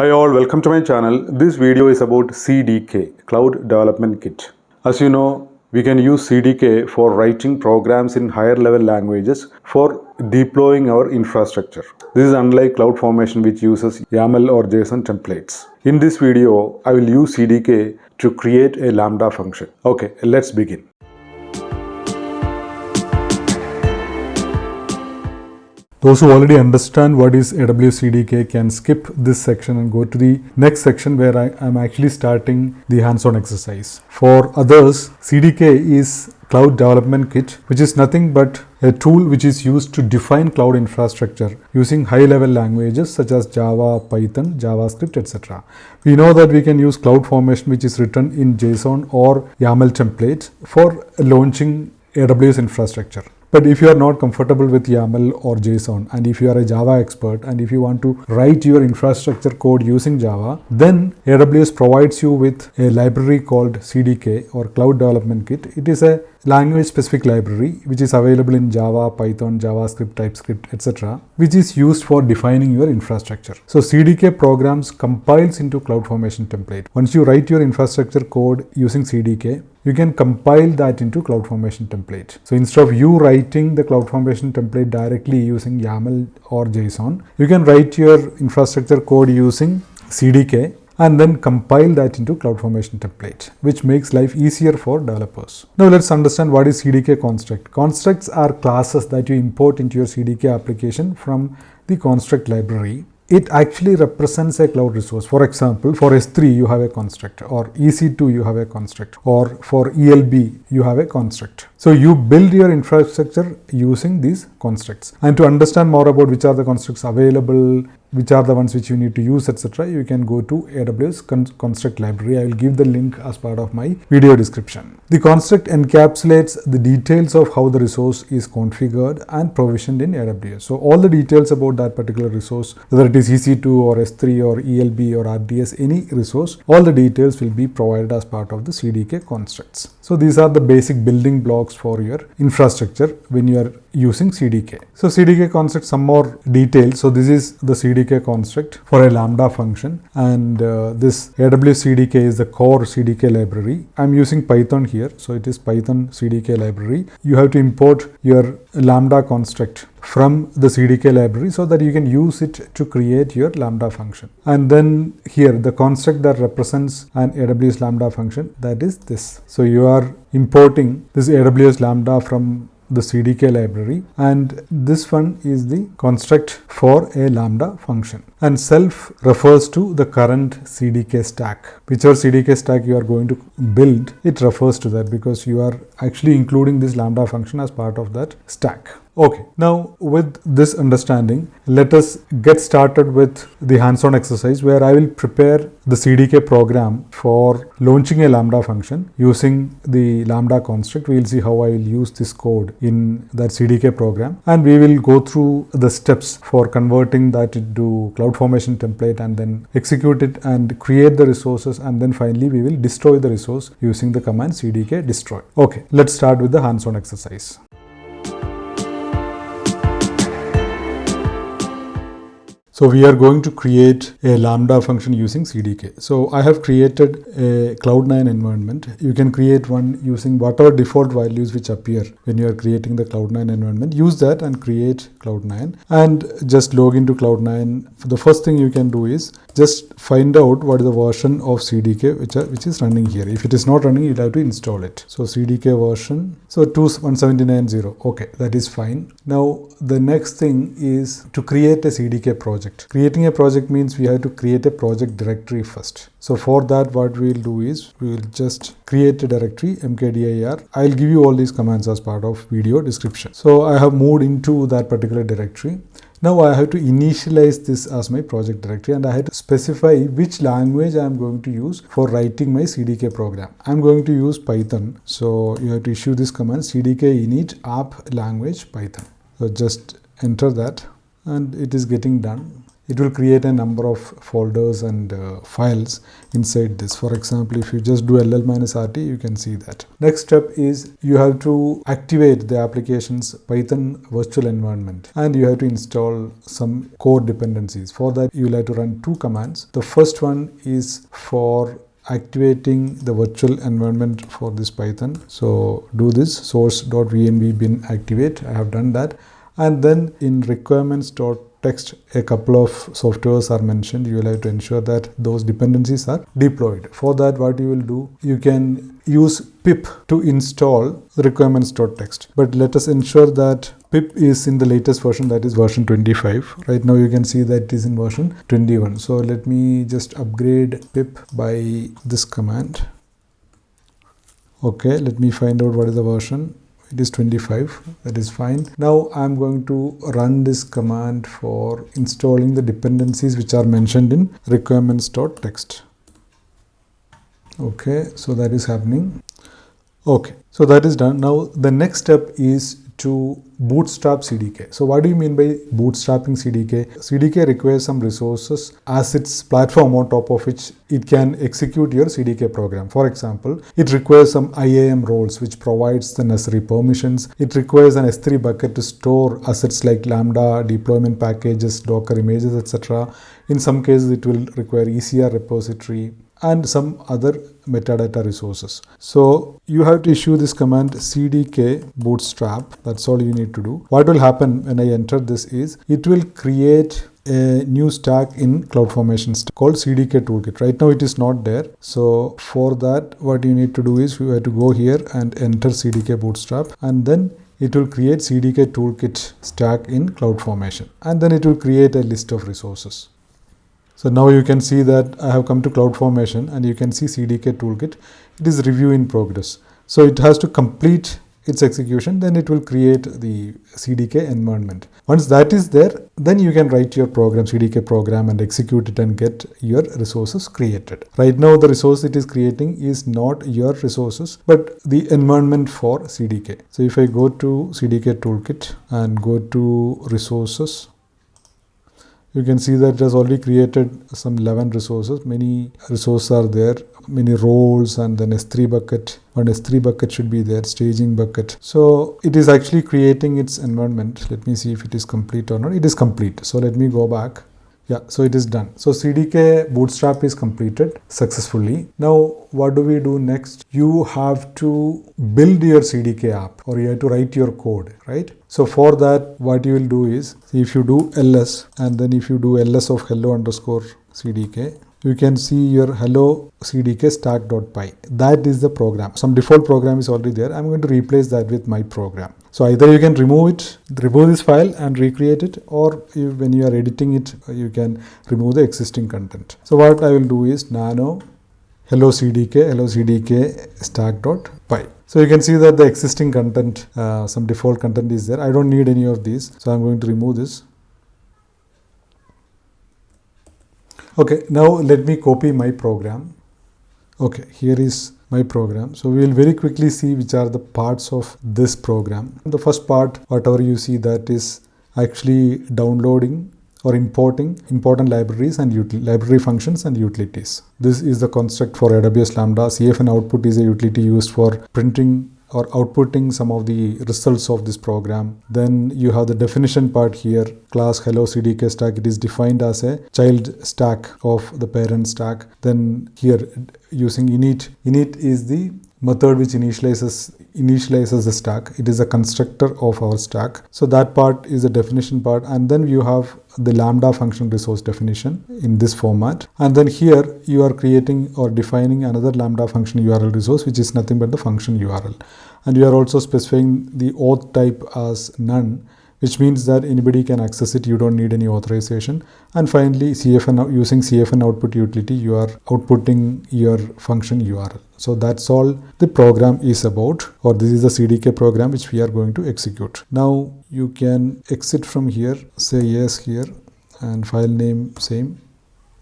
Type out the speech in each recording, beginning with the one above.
Hi all, welcome to my channel. This video is about CDK, Cloud Development Kit. As you know, we can use CDK for writing programs in higher level languages for deploying our infrastructure. This is unlike CloudFormation, which uses YAML or JSON templates. In this video, I will use CDK to create a Lambda function. Okay, let's begin. Those who already understand what is AWS CDK can skip this section and go to the next section where I am actually starting the hands-on exercise. For others, CDK is Cloud Development Kit, which is nothing but a tool which is used to define cloud infrastructure using high-level languages such as Java, Python, JavaScript, etc. We know that we can use CloudFormation, which is written in JSON or YAML templates for launching AWS infrastructure. But if you are not comfortable with YAML or JSON, and if you are a Java expert, and if you want to write your infrastructure code using Java, then AWS provides you with a library called CDK or Cloud Development Kit. It is a language-specific library which is available in Java, Python, JavaScript, TypeScript, etc., which is used for defining your infrastructure. So CDK programs compiles into CloudFormation template. Once you write your infrastructure code using CDK, you can compile that into CloudFormation template. So instead of you writing the CloudFormation template directly using YAML or JSON, you can write your infrastructure code using CDK and then compile that into CloudFormation template, which makes life easier for developers. Now let's understand what is CDK construct. Constructs are classes that you import into your CDK application from the construct library. It actually represents a cloud resource. For example, for S3 you have a construct, or EC2 you have a construct, or for ELB you have a construct. So you build your infrastructure using these constructs. And to understand more about which are the constructs available, which are the ones which you need to use, etc., you can go to AWS construct library. I will give the link as part of my video description. The construct encapsulates the details of how the resource is configured and provisioned in AWS. So all the details about that particular resource, whether it is EC2 or S3 or ELB or RDS, any resource, all the details will be provided as part of the CDK constructs. So these are the basic building blocks for your infrastructure when you are using CDK. So CDK construct, some more details. So this is the CDK construct for a Lambda function, and this AWS CDK is the core CDK library. I'm using Python here, so it is Python CDK library. You have to import your Lambda construct from the CDK library so that you can use it to create your Lambda function. And then here the construct that represents an AWS Lambda function, that is this. So you are importing this AWS Lambda from the CDK library, and this one is the construct for a Lambda function. And self refers to the current CDK stack. Whichever CDK stack you are going to build, it refers to that because you are actually including this Lambda function as part of that stack. Okay, now with this understanding, let us get started with the hands-on exercise where I will prepare the CDK program for launching a Lambda function using the Lambda construct. We will see how I will use this code in that CDK program, and we will go through the steps for converting that into CloudFormation template and then execute it and create the resources, and then finally we will destroy the resource using the command CDK Destroy. Okay, let's start with the hands-on exercise. So we are going to create a Lambda function using CDK. So I have created a Cloud9 environment. You can create one using whatever default values which appear when you are creating the Cloud9 environment. Use that and create Cloud9 and just log into Cloud9. The first thing you can do is just find out what is the version of CDK which is running here. If it is not running, you'll have to install it. So CDK version, so 2.179.0. Okay, that is fine. Now the next thing is to create a CDK project. Creating a project means we have to create a project directory first. So for that, what we will do is we will just create a directory mkdir. I will give you all these commands as part of video description. So I have moved into that particular directory. Now I have to initialize this as my project directory, and I have to specify which language I am going to use for writing my CDK program. I am going to use Python. So you have to issue this command CDK init app language Python. So just enter that and it is getting done. it will create a number of folders and files inside this. For example, if you just do ll-rt, you can see that. Next step is you have to activate the application's Python virtual environment, and you have to install some core dependencies. For that, you will have to run two commands. The first one is for activating the virtual environment for this Python. So do this source.venv bin activate. I have done that. And then in requirements.text, a couple of softwares are mentioned. You will have to ensure that those dependencies are deployed. For that, what you will do, you can use pip to install the requirements.text. But let us ensure that pip is in the latest version, that is version 25. Right now you can see that it is in version 21. So let me just upgrade pip by this command. Okay, let me find out what is the version. It is 25. That is fine. Now I'm going to run this command for installing the dependencies which are mentioned in requirements.text. Okay, so that is happening. Okay, so that is done. Now the next step is to bootstrap CDK. So what do you mean by bootstrapping CDK? CDK requires some resources as its platform on top of which it can execute your CDK program. For example, it requires some IAM roles which provides the necessary permissions. It requires an S3 bucket to store assets like Lambda, deployment packages, Docker images, etc. In some cases, it will require ECR repository and some other metadata resources. So you have to issue this command CDK Bootstrap. That's all you need to do. What will happen when I enter this is it will create a new stack in CloudFormation stack called CDK Toolkit. Right now it is not there. So for that, what you need to do is you have to go here and enter CDK Bootstrap, and then it will create CDK Toolkit stack in CloudFormation, and then it will create a list of resources. So now you can see that I have come to CloudFormation, and you can see CDK Toolkit. It is review in progress. So it has to complete its execution, then it will create the CDK environment. Once that is there, then you can write your program, CDK program, and execute it and get your resources created. Right now the resource it is creating is not your resources, but the environment for CDK. So if I go to CDK Toolkit and go to resources, you can see that it has already created some 11 resources. Many resources are there, many roles, and then S3 bucket. One S3 bucket should be there, staging bucket. So it is actually creating its environment. Let me see if it is complete or not. It is complete. So let me go back. Yeah, so it is done. So CDK Bootstrap is completed successfully. Now, what do we do next? You have to build your CDK app, or you have to write your code, right? So for that, what you will do is, if you do ls, and then if you do ls of hello underscore CDK, you can see your hello CDK stack.py. That is the program. Some default program is already there. I'm going to replace that with my program. So either you can remove this file and recreate it, or when you are editing it, you can remove the existing content. So what I will do is nano hello CDK stack.py. So you can see that the existing content, some default content is there. I don't need any of these. So I'm going to remove this. Okay, now let me copy my program. Okay, here is my program. So we will very quickly see which are the parts of this program. The first part, whatever you see, that is actually downloading or importing important libraries and library functions and utilities. This is the construct for AWS Lambda. CFN output is a utility used for printing or outputting some of the results of this program. Then you have the definition part here, class hello CDK stack. It is defined as a child stack of the parent stack. Then here using init is the method which initializes the stack. It is a constructor of our stack. So that part is the definition part, and then you have the Lambda function resource definition in this format. And then here you are creating or defining another Lambda function URL resource, which is nothing but the function URL. And you are also specifying the auth type as none, which means that anybody can access it. You don't need any authorization. And finally, using CFN output utility, you are outputting your function URL. So that's all the program is about, or this is the CDK program which we are going to execute. Now you can exit from here, say yes here, and file name same.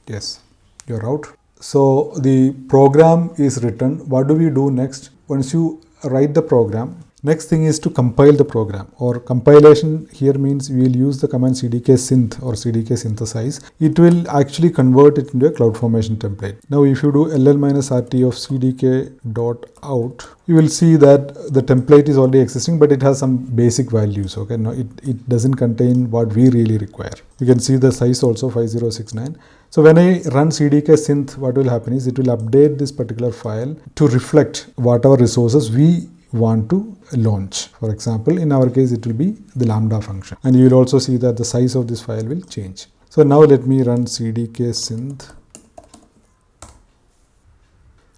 Yes, you're out. So the program is written. What do we do next? Once you write the program, Next thing is to compile the program, or compilation here means we will use the command CDK Synth or CDK synthesize. It will actually convert it into a CloudFormation template. Now if you do ll-rt of cdk.out, you will see that the template is already existing, but it has some basic values. Okay, no, it doesn't contain what we really require. You can see the size also 5069. So when I run CDK Synth, what will happen is it will update this particular file to reflect whatever resources we want to launch. For example, in our case, it will be the Lambda function. And you will also see that the size of this file will change. So now let me run CDK Synth.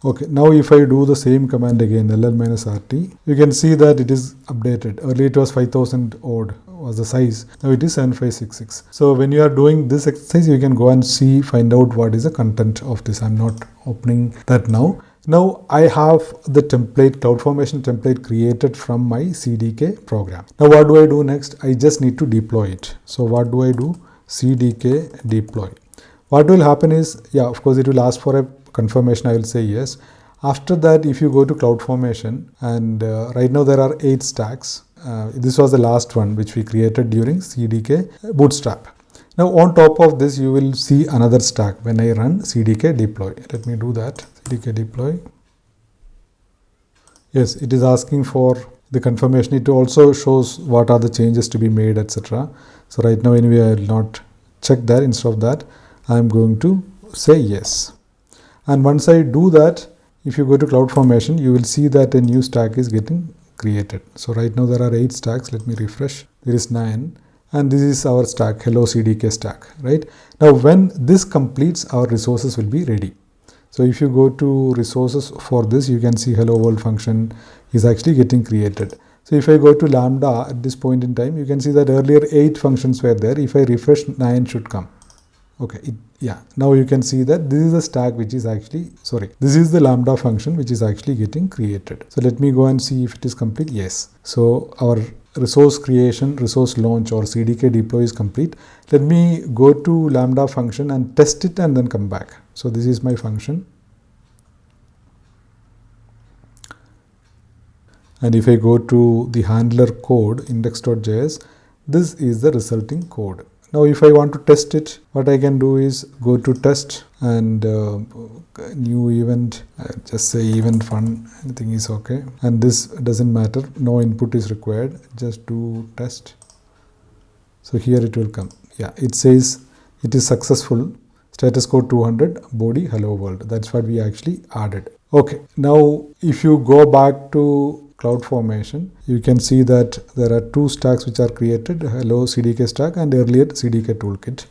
Okay, now if I do the same command again, ll-rt, you can see that it is updated. Earlier it was 5000 odd was the size. Now it is 7566. So when you are doing this exercise, you can go and find out what is the content of this. I'm not opening that now. Now I have the template, CloudFormation template created from my CDK program. Now what do I do next? I just need to deploy it. So what do I do? CDK Deploy. What will happen is, yeah, of course it will ask for a confirmation. I will say yes. After that, if you go to CloudFormation, and right now there are 8 stacks. This was the last one which we created during CDK Bootstrap. Now on top of this, you will see another stack when I run CDK Deploy. Let me do that. CDK Deploy. Yes, it is asking for the confirmation. It also shows what are the changes to be made, etc. So right now anyway, I will not check that. Instead of that, I am going to say yes. And once I do that, if you go to CloudFormation, you will see that a new stack is getting created. So right now there are 8 stacks. Let me refresh. There is 9. And this is our stack, Hello CDK stack, right? Now when this completes, our resources will be ready. So if you go to resources for this, you can see Hello World function is actually getting created. So if I go to Lambda at this point in time, you can see that earlier 8 functions were there. If I refresh, 9 should come. Okay, now you can see that this is the stack which is actually, this is the Lambda function which is actually getting created. So let me go and see if it is complete. Yes. So our resource creation, resource launch or CDK deploy is complete. Let me go to Lambda function and test it and then come back. So this is my function. And if I go to the handler code index.js, this is the resulting code. Now if I want to test it, what I can do is go to test and new event, just say event fun, anything is okay. And this doesn't matter, no input is required, just do test. So here it will come. Yeah, it says it is successful, status code 200, body hello world. That's what we actually added. Okay, now if you go back to CloudFormation, you can see that there are 2 stacks which are created, Hello CDK stack and earlier CDK toolkit.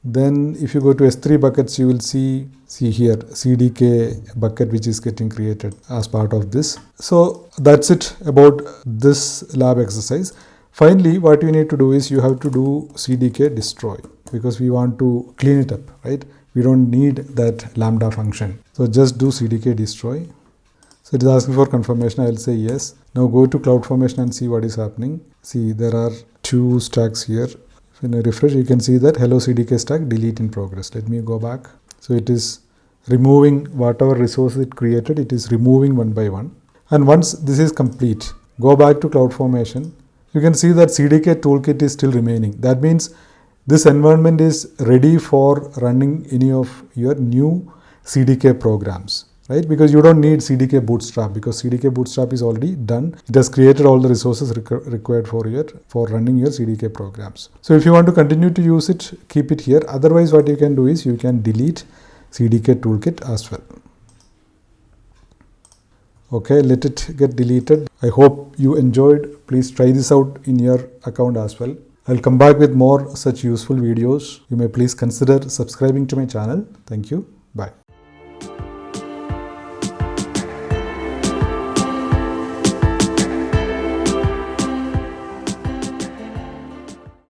Then if you go to S3 buckets, you will see here CDK bucket which is getting created as part of this. So that's it about this lab exercise. Finally, what you need to do is you have to do CDK Destroy because we want to clean it up, right? We don't need that Lambda function. So just do CDK Destroy. So it is asking for confirmation. I will say yes. Now go to CloudFormation and see what is happening. See, there are 2 stacks here. When I refresh, you can see that Hello CDK stack delete in progress. Let me go back. So it is removing whatever resource it created. It is removing one by one. And once this is complete, go back to CloudFormation. You can see that CDK toolkit is still remaining. That means this environment is ready for running any of your new CDK programs. Right? Because you don't need CDK Bootstrap because CDK Bootstrap is already done. It has created all the resources required for running your CDK programs. So if you want to continue to use it, keep it here. Otherwise, what you can do is you can delete CDK toolkit as well. Okay, let it get deleted. I hope you enjoyed. Please try this out in your account as well. I'll come back with more such useful videos. You may please consider subscribing to my channel. Thank you. Bye.